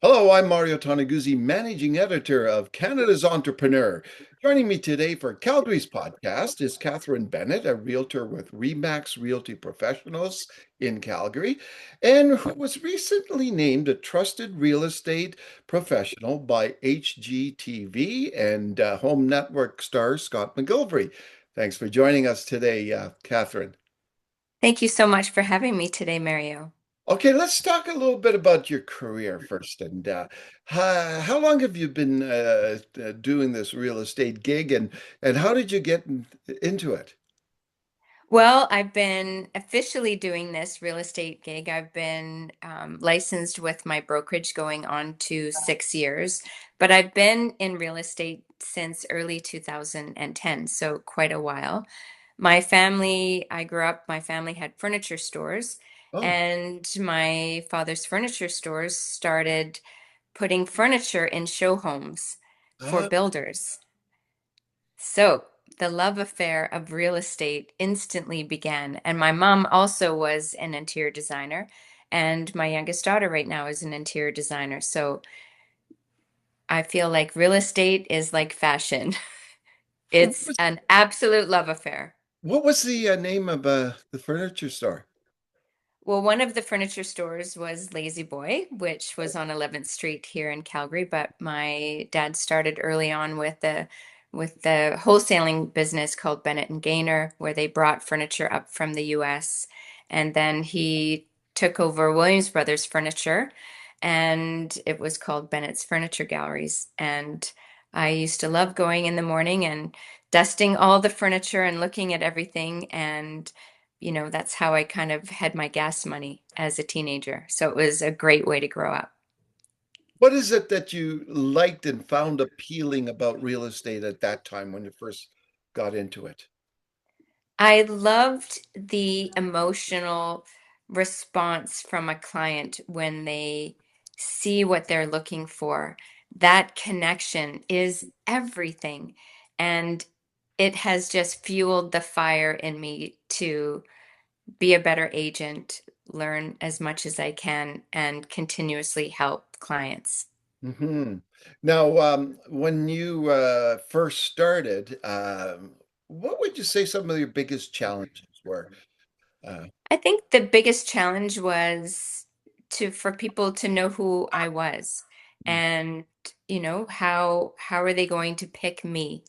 Hello, I'm Mario Toneguzzi, managing editor of Canada's Entrepreneur. Joining me today for Calgary's podcast is Katherine Bennett, a realtor with Remax Realty Professionals in Calgary, and who was recently named a trusted real estate professional by HGTV and Home Network star Scott McGillivray. Thanks for joining us today, Katherine. Thank you so much for having me today, Mario. Okay, let's talk a little bit about your career first. And how long have you been doing this real estate gig, and how did you get into it? Well, I've been officially doing this real estate gig. I've been licensed with my brokerage going on to 6 years, but I've been in real estate since early 2010, so quite a while. I grew up, my family had furniture stores, Oh, and my father's furniture stores started putting furniture in show homes for uh, builders. So the love affair of real estate instantly began. And my mom also was an interior designer. And my youngest daughter right now is an interior designer. So I feel like real estate is like fashion. what It's was, an absolute love affair. what was the name of the furniture store? Well, one of the furniture stores was Lazy Boy, which was on 11th Street here in Calgary, but my dad started early on with the wholesaling business called Bennett and Gaynor, where they brought furniture up from the US. And then he took over Williams Brothers Furniture, and it was called Bennett's Furniture Galleries. And I used to love going in the morning and dusting all the furniture and looking at everything, and that's how I kind of had my gas money as a teenager. So it was a great way to grow up. What is it that you liked and found appealing about real estate at that time when you first got into it? I loved the emotional response from a client when they see what they're looking for. That connection is everything. And it has just fueled the fire in me to be a better agent, learn as much as I can, and continuously help clients. Hmm. Now, when you first started, what would you say some of your biggest challenges were? Uh, I think the biggest challenge was for people to know who I was, and how are they going to pick me?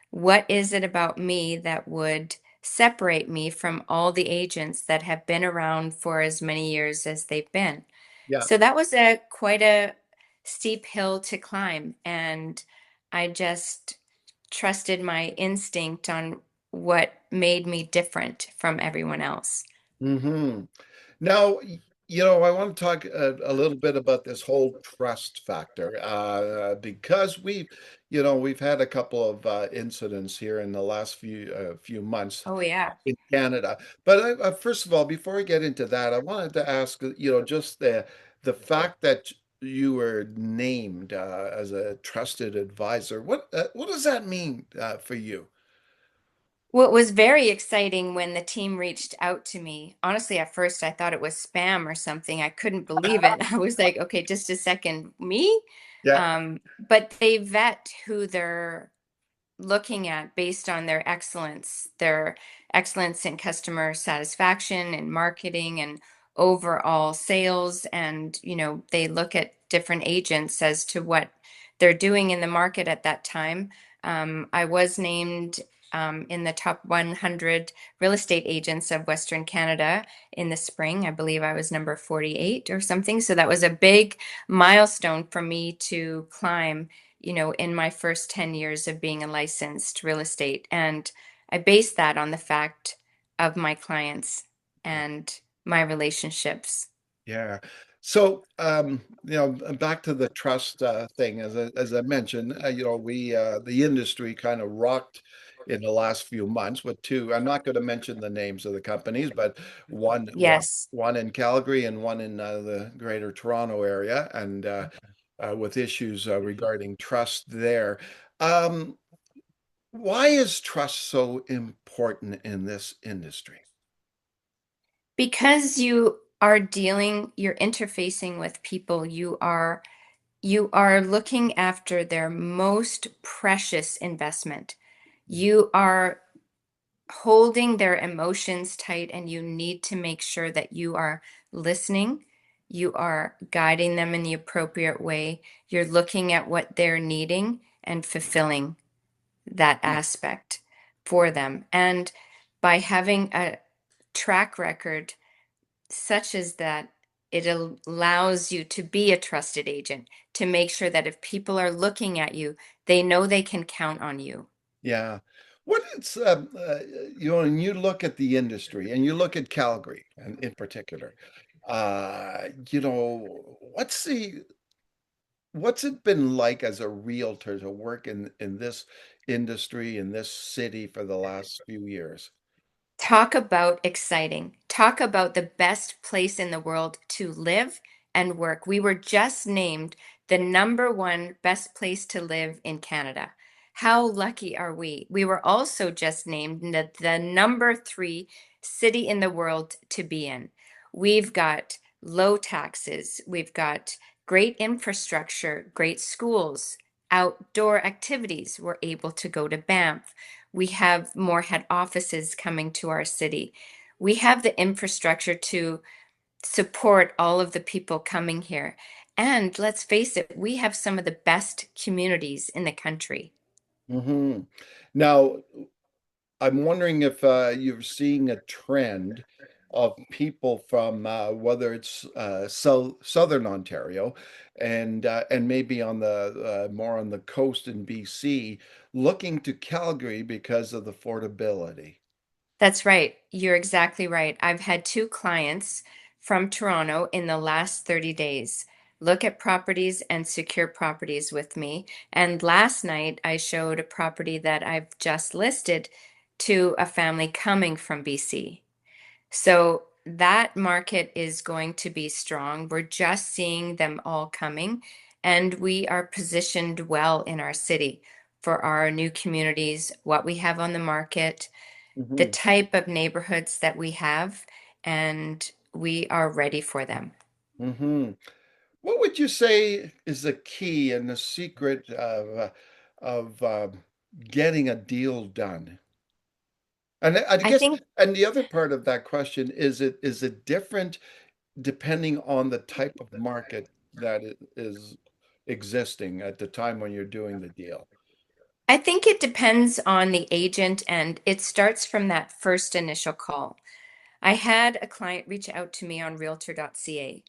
What is it about me that would separate me from all the agents that have been around for as many years as they've been? yeah. So that was a quite a steep hill to climb, and I just trusted my instinct on what made me different from everyone else. Hmm. Now, I want to talk a little bit about this whole trust factor because we've had a couple of incidents here in the last few months Oh yeah. in Canada. But first of all, before I get into that, I wanted to ask, just the fact that you were named as a trusted advisor. What does that mean for you? What was very exciting when the team reached out to me, honestly, at first I thought it was spam or something. I couldn't believe it. I was like, okay, just a second, me? Yeah. But they vet who they're looking at based on their excellence in customer satisfaction and marketing and overall sales. And, they look at different agents as to what they're doing in the market at that time. I was named in the top 100 real estate agents of Western Canada in the spring. I believe I was number 48 or something. So that was a big milestone for me to climb, in my first 10 years of being a licensed real estate. And I base that on the fact of my clients and my relationships. Yeah. So, back to the trust thing, as I mentioned, the industry kind of rocked in the last few months with two. I'm not going to mention the names of the companies, but one one Yes. one in Calgary and one in the Greater Toronto area, and with issues regarding trust there. Um, why is trust so important in this industry? Because are dealing, you're interfacing with people. You are looking after their most precious investment. You are holding their emotions tight, and you need to make sure that you are listening. You are guiding them in the appropriate way. You're looking at what they're needing and fulfilling that aspect for them. And by having a track record such as that, it allows you to be a trusted agent, to make sure that if people are looking at you, they know they can count on you. Yeah. What is, when you look at the industry and you look at Calgary and in particular, what's it been like as a realtor to work in this industry, in this city for the last few years? Talk about exciting. Talk about the best place in the world to live and work. We were just named the number one best place to live in Canada. How lucky are we? We were also just named the number three city in the world to be in. We've got low taxes, we've got great infrastructure, great schools, outdoor activities. We're able to go to Banff. We have more head offices coming to our city. We have the infrastructure to support all of the people coming here. And let's face it, we have some of the best communities in the country. Hmm. Now, I'm wondering if you're seeing a trend of people from whether it's southern Ontario and maybe on the more on the coast in BC, looking to Calgary because of the affordability. That's right. You're exactly right. I've had two clients from Toronto in the last 30 days look at properties and secure properties with me. And last night I showed a property that I've just listed to a family coming from BC. So that market is going to be strong. We're just seeing them all coming, and we are positioned well in our city for our new communities, what we have on the market, the Hmm. type of neighborhoods that we have, and we are ready for them. Hmm. What would you say is the key and the secret of getting a deal done? And I I guess, think and the other part of that question is it different depending on the type of market that it is existing at the time when you're doing the deal? I think it depends on the agent, and it starts from that first initial call. I had a client reach out to me on realtor.ca.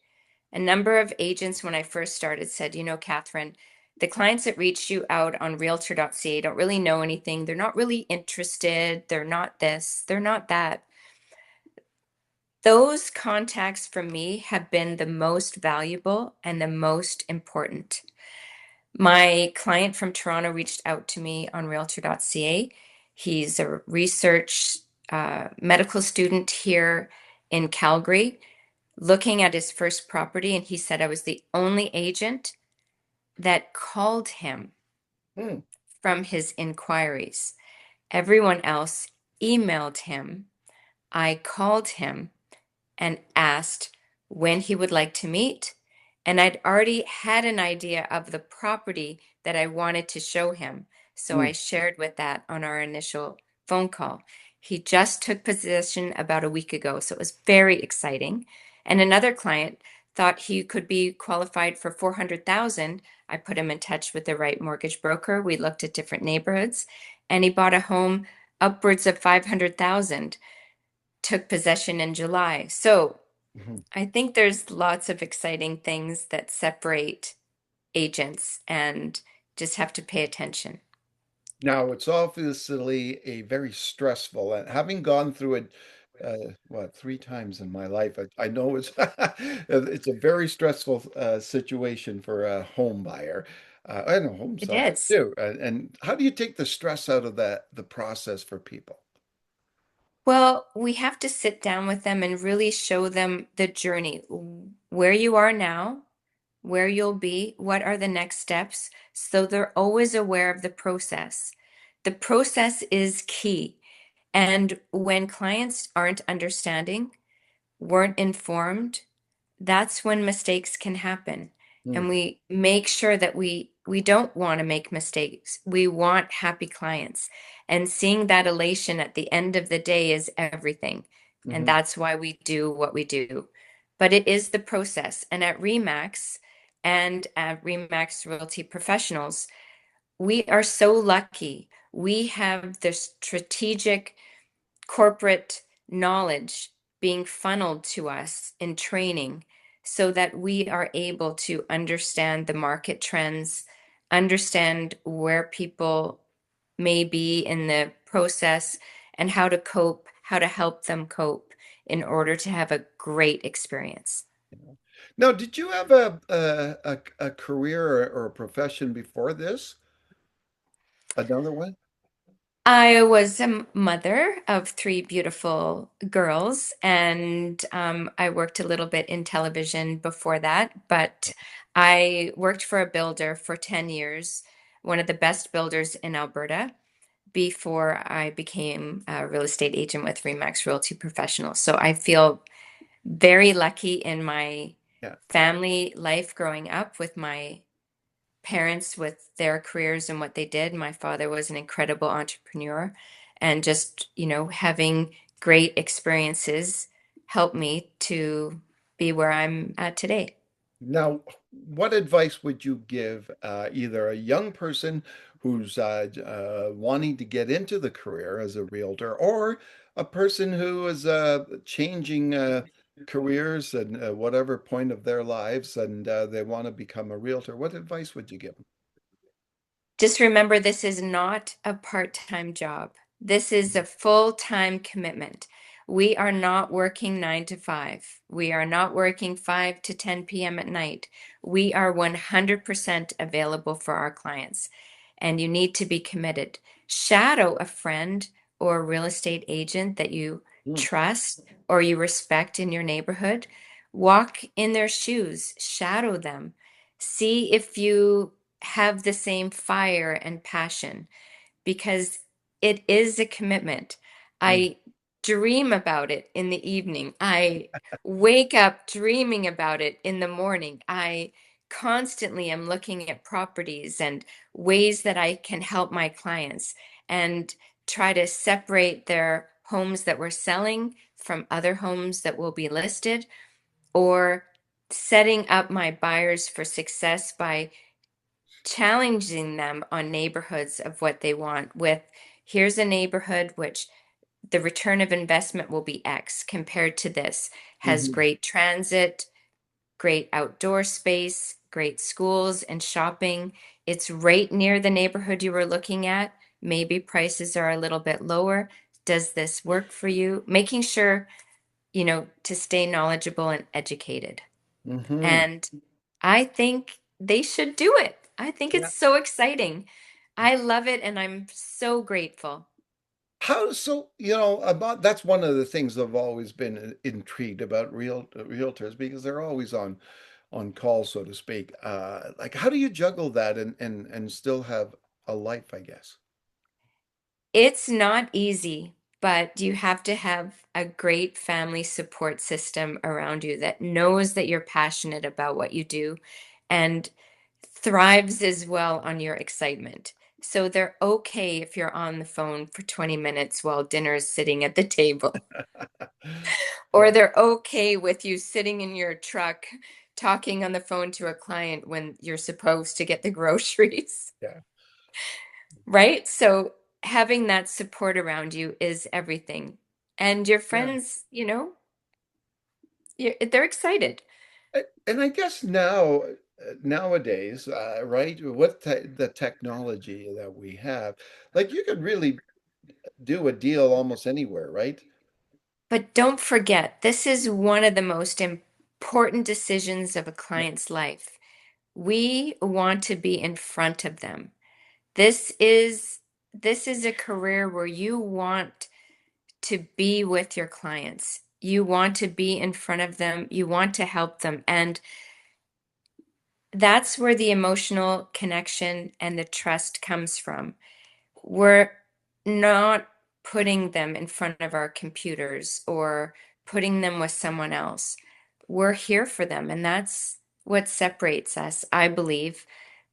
A number of agents, when I first started, said, Catherine, the clients that reach you out on realtor.ca don't really know anything. They're not really interested. They're not this, they're not that. Those contacts for me have been the most valuable and the most important. My client from Toronto reached out to me on realtor.ca. He's a research medical student here in Calgary, looking at his first property, and he said I was the only agent that called him Hmm. from his inquiries. Everyone else emailed him. I called him and asked when he would like to meet. And I'd already had an idea of the property that I wanted to show him. So I Hmm. shared with that on our initial phone call. He just took possession about a week ago, so it was very exciting. And another client thought he could be qualified for 400,000. I put him in touch with the right mortgage broker. We looked at different neighborhoods, and he bought a home upwards of 500,000, took possession in July. So Mhm. I think there's lots of exciting things that separate agents, and just have to pay attention. Now, it's obviously a very stressful, and having gone through it, what, three times in my life, I know it's it's a very stressful situation for a home buyer and a home It seller is. too. And how do you take the stress out of the process for people? Well, we have to sit down with them and really show them the journey, where you are now, where you'll be, what are the next steps, so they're always aware of the process. The process is key. And when clients aren't understanding, weren't informed, that's when mistakes can happen. Mm, And we make sure that we don't want to make mistakes. We want happy clients. And seeing that elation at the end of the day is everything. And mhm. that's why we do what we do. But it is the process. And at Remax and at Remax Realty Professionals, we are so lucky. We have the strategic corporate knowledge being funneled to us in training so that we are able to understand the market trends, understand where people may be in the process, and how to cope, how to help them cope in order to have a great experience. Now, did you have a career or a profession before this? Another one? I was a mother of three beautiful girls, and I worked a little bit in television before that, but I worked for a builder for 10 years, one of the best builders in Alberta, before I became a real estate agent with Remax Realty Professionals. So I feel very lucky in my Yeah. family life growing up with my parents with their careers and what they did. My father was an incredible entrepreneur, and just, having great experiences helped me to be where I'm at today. Now, what advice would you give either a young person who's wanting to get into the career as a realtor or a person who is changing careers and whatever point of their lives and they want to become a realtor? What advice would you give them? Just remember, this is not a part-time job. This is a full-time commitment. We are not working 9 to 5. We are not working 5 to 10 p.m. at night. We are 100% available for our clients, and you need to be committed. Shadow a friend or a real estate agent that you Mm, trust or you respect in your neighborhood. Walk in their shoes, shadow them. See if you have the same fire and passion, because it is a commitment. mm, I dream about it in the evening. I wake up dreaming about it in the morning. I constantly am looking at properties and ways that I can help my clients and try to separate their homes that we're selling from other homes that will be listed, or setting up my buyers for success by challenging them on neighborhoods of what they want, with here's a neighborhood which the return of investment will be X compared to this, has mhm, great transit, great outdoor space, great schools and shopping. It's right near the neighborhood you were looking at. Maybe prices are a little bit lower. Does this work for you? Making sure, to stay knowledgeable and educated. mhm. And I think they should do it. I think Yeah. it's so exciting. I love it, and I'm so grateful. How so, about that's one of the things I've always been intrigued about realtors because they're always on call, so to speak. Like, how do you juggle that and still have a life, I guess? It's not easy, but you have to have a great family support system around you that knows that you're passionate about what you do and thrives as well on your excitement. So they're okay if you're on the phone for 20 minutes while dinner is sitting at the table. Or Yeah, they're okay with you sitting in your truck talking on the phone to a client when you're supposed to get the groceries, yeah, right? So having that support around you is everything. And your yeah. friends, they're excited. And I guess nowadays, right, with the technology that we have, like you could really do a deal almost anywhere, right? But don't forget, this is one of the most important decisions of a Yeah. client's life. We want to be in front of them. This is this is a career where you want to be with your clients. You want to be in front of them. You want to help them. And that's where the emotional connection and the trust comes from. We're not putting them in front of our computers or putting them with someone else. We're here for them, and that's what separates us, I believe,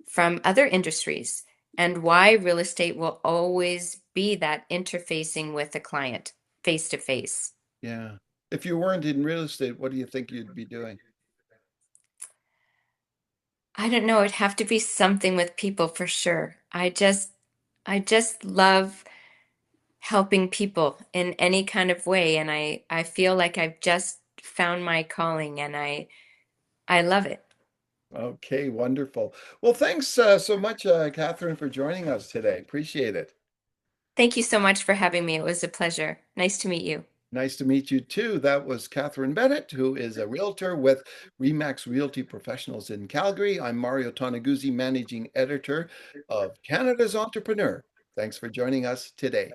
from other industries, and why real estate will always be that interfacing with the client face to face. Yeah. If you weren't in real estate, what do you think you'd be doing? I don't know, it'd have to be something with people for sure. I just love helping people in any kind of way, and I feel like I've just found my calling, and I love it. Okay, wonderful. Well, thanks so much, Catherine, for joining us today. Appreciate it. Thank you so much for having me. It was a pleasure. Nice to meet you. Nice to meet you too. That was Catherine Bennett, who is a realtor with Remax Realty Professionals in Calgary. I'm Mario Toneguzzi, managing editor of Canada's Entrepreneur. Thanks for joining us today.